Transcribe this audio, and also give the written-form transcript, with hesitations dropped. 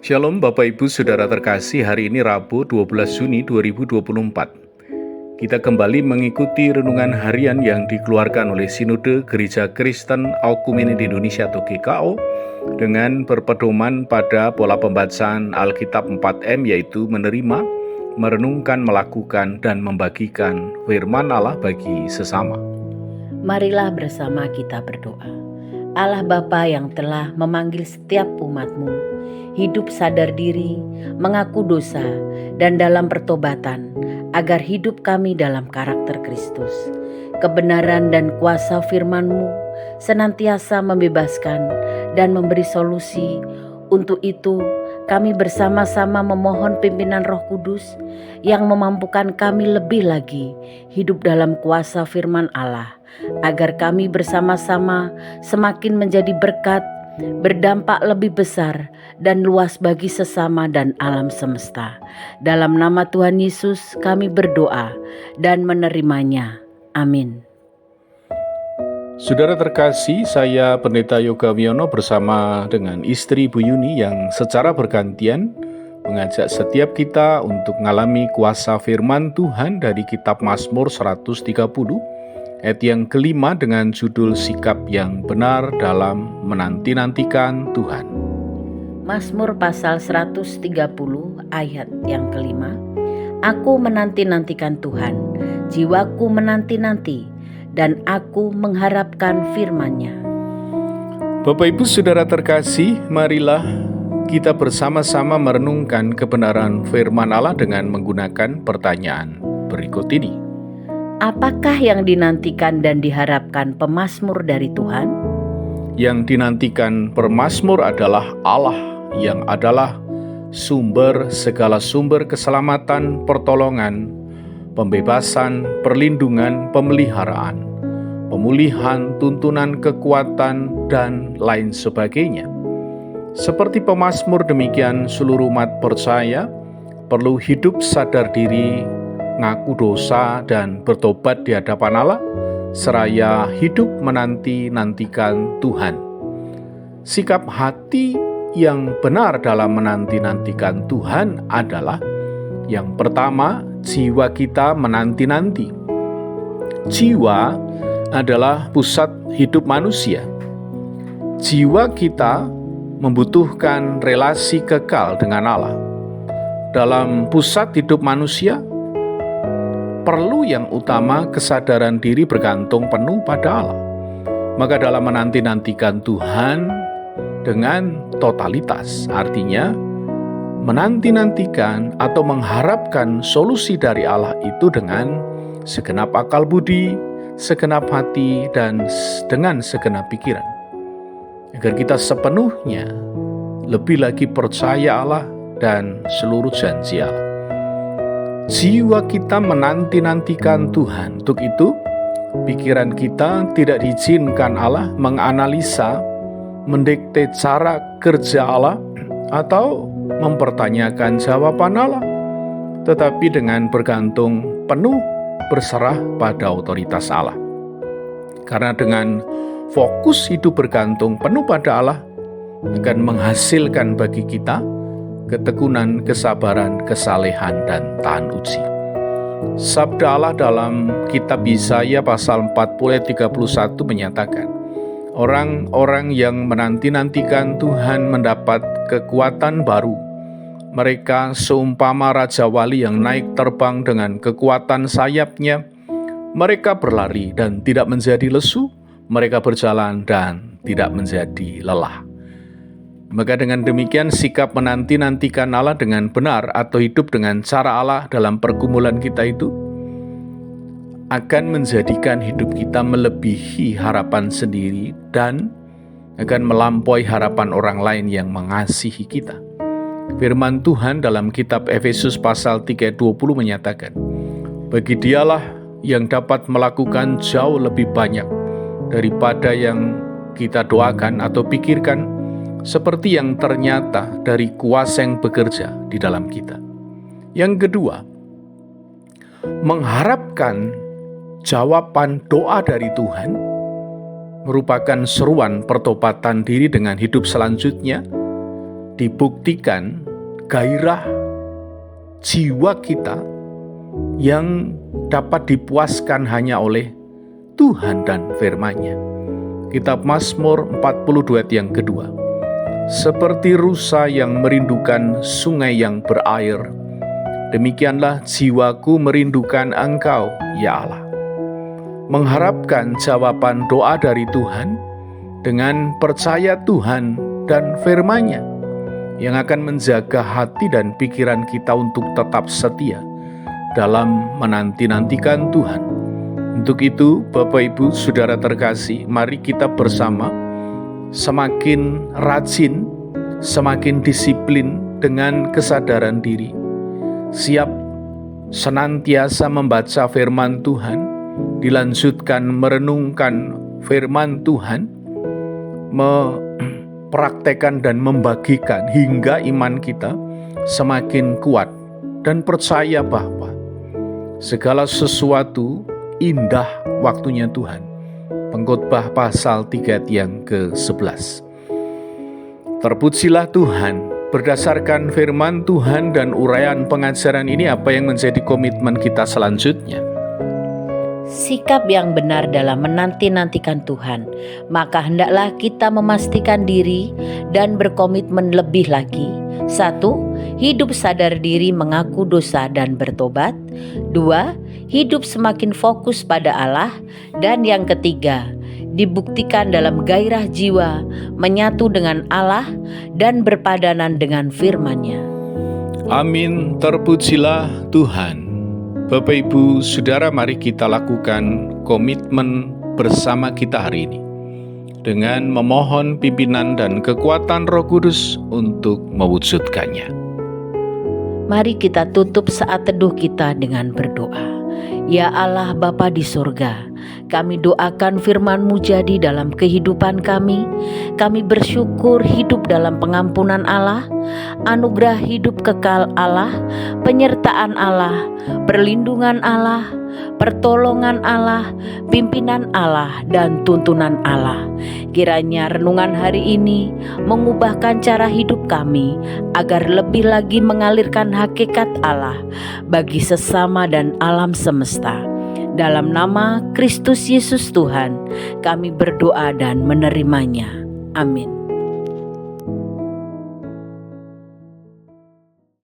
Shalom Bapak Ibu Saudara terkasih, hari ini Rabu 12 Juni 2024. Kita kembali mengikuti renungan harian yang dikeluarkan oleh Sinode Gereja Kristen Aukumene di Indonesia atau GKO dengan berpedoman pada pola pembacaan Alkitab 4M, yaitu menerima, merenungkan, melakukan, dan membagikan firman Allah bagi sesama. Marilah bersama kita berdoa. Allah Bapa yang telah memanggil setiap umat-Mu, hidup sadar diri, mengaku dosa, dan dalam pertobatan, agar hidup kami dalam karakter Kristus. Kebenaran dan kuasa firman-Mu senantiasa membebaskan dan memberi solusi. Untuk itu, kami bersama-sama memohon pimpinan Roh Kudus yang memampukan kami lebih lagi hidup dalam kuasa firman Allah, agar kami bersama-sama semakin menjadi berkat, berdampak lebih besar dan luas bagi sesama dan alam semesta. Dalam nama Tuhan Yesus kami berdoa dan menerimanya. Amin. Saudara terkasih, saya Pendeta Yoga Wiono bersama dengan istri Bu Yuni yang secara bergantian mengajak setiap kita untuk mengalami kuasa firman Tuhan dari kitab Mazmur 130 ayat yang kelima dengan judul Sikap yang Benar dalam Menanti-nantikan Tuhan. Mazmur pasal 130 ayat yang kelima. Aku menanti-nantikan Tuhan, jiwaku menanti-nanti, dan aku mengharapkan firman-Nya. Bapak Ibu Saudara terkasih, marilah kita bersama-sama merenungkan kebenaran firman Allah dengan menggunakan pertanyaan berikut ini. Apakah yang dinantikan dan diharapkan pemazmur dari Tuhan? Yang dinantikan pemazmur adalah Allah yang adalah segala sumber keselamatan, pertolongan, pembebasan, perlindungan, pemeliharaan, pemulihan, tuntunan, kekuatan, dan lain sebagainya. Seperti pemazmur demikian, seluruh umat percaya perlu hidup sadar diri, ngaku dosa, dan bertobat di hadapan Allah, seraya hidup menanti-nantikan Tuhan. Sikap hati yang benar dalam menanti-nantikan Tuhan adalah yang pertama, jiwa kita menanti-nanti. Jiwa adalah pusat hidup manusia. Jiwa kita membutuhkan relasi kekal dengan Allah. Dalam pusat hidup manusia, perlu yang utama kesadaran diri bergantung penuh pada Allah. Maka dalam menanti-nantikan Tuhan dengan totalitas, artinya menanti-nantikan atau mengharapkan solusi dari Allah itu dengan segenap akal budi, segenap hati, dan dengan segenap pikiran. Agar kita sepenuhnya lebih lagi percaya Allah dan seluruh janji Allah. Jiwa kita menanti-nantikan Tuhan. Untuk itu, pikiran kita tidak diizinkan Allah menganalisa, mendikte cara kerja Allah, atau mempertanyakan jawaban Allah, tetapi dengan bergantung penuh berserah pada otoritas Allah. Karena dengan fokus hidup bergantung penuh pada Allah akan menghasilkan bagi kita ketekunan, kesabaran, kesalehan, dan tahan uji. Sabda Allah dalam kitab Yesaya pasal 40 ayat 31 menyatakan, orang-orang yang menanti-nantikan Tuhan mendapat kekuatan baru. Mereka seumpama Raja Wali yang naik terbang dengan kekuatan sayapnya. Mereka berlari dan tidak menjadi lesu. Mereka berjalan dan tidak menjadi lelah. Maka dengan demikian sikap menanti-nantikan Allah dengan benar atau hidup dengan cara Allah dalam pergumulan kita itu akan menjadikan hidup kita melebihi harapan sendiri dan akan melampaui harapan orang lain yang mengasihi kita. Firman Tuhan dalam kitab Efesus pasal 3 ayat 20 menyatakan, bagi Dialah yang dapat melakukan jauh lebih banyak daripada yang kita doakan atau pikirkan, seperti yang ternyata dari kuasa yang bekerja di dalam kita. Yang kedua, mengharapkan jawaban doa dari Tuhan merupakan seruan pertobatan diri dengan hidup selanjutnya dibuktikan gairah jiwa kita yang dapat dipuaskan hanya oleh Tuhan dan firman-Nya. Kitab Mazmur 42 ayat yang kedua. Seperti rusa yang merindukan sungai yang berair, demikianlah jiwaku merindukan Engkau, ya Allah. Mengharapkan jawaban doa dari Tuhan dengan percaya Tuhan dan firman-Nya yang akan menjaga hati dan pikiran kita untuk tetap setia dalam menanti-nantikan Tuhan. Untuk itu, Bapak Ibu, Saudara terkasih, mari kita bersama semakin rajin, semakin disiplin dengan kesadaran diri, siap senantiasa membaca firman Tuhan, dilanjutkan merenungkan firman Tuhan, mempraktekkan dan membagikan hingga iman kita semakin kuat dan percaya bahwa segala sesuatu indah waktunya Tuhan. Pengkhotbah pasal 3 ayat yang ke-11. Terpujilah Tuhan. Berdasarkan firman Tuhan dan uraian pengajaran ini, apa yang menjadi komitmen kita selanjutnya? Sikap yang benar dalam menanti-nantikan Tuhan, maka hendaklah kita memastikan diri dan berkomitmen lebih lagi. 1. Hidup sadar diri, mengaku dosa dan bertobat. 2. Hidup semakin fokus pada Allah. Dan yang ketiga, dibuktikan dalam gairah jiwa, menyatu dengan Allah dan berpadanan dengan firman-Nya. Amin, terpujilah Tuhan. Bapak, Ibu, Saudara, mari kita lakukan komitmen bersama kita hari ini dengan memohon pimpinan dan kekuatan Roh Kudus untuk mewujudkannya. Mari kita tutup saat teduh kita dengan berdoa. Ya Allah Bapa di surga, kami doakan firman-Mu jadi dalam kehidupan kami. Kami bersyukur hidup dalam pengampunan Allah, anugerah hidup kekal Allah, penyertaan Allah, perlindungan Allah, pertolongan Allah, pimpinan Allah, dan tuntunan Allah. Kiranya renungan hari ini mengubahkan cara hidup kami agar lebih lagi mengalirkan hakikat Allah bagi sesama dan alam semesta. Dalam nama Kristus Yesus Tuhan, kami berdoa dan menerimanya. Amin.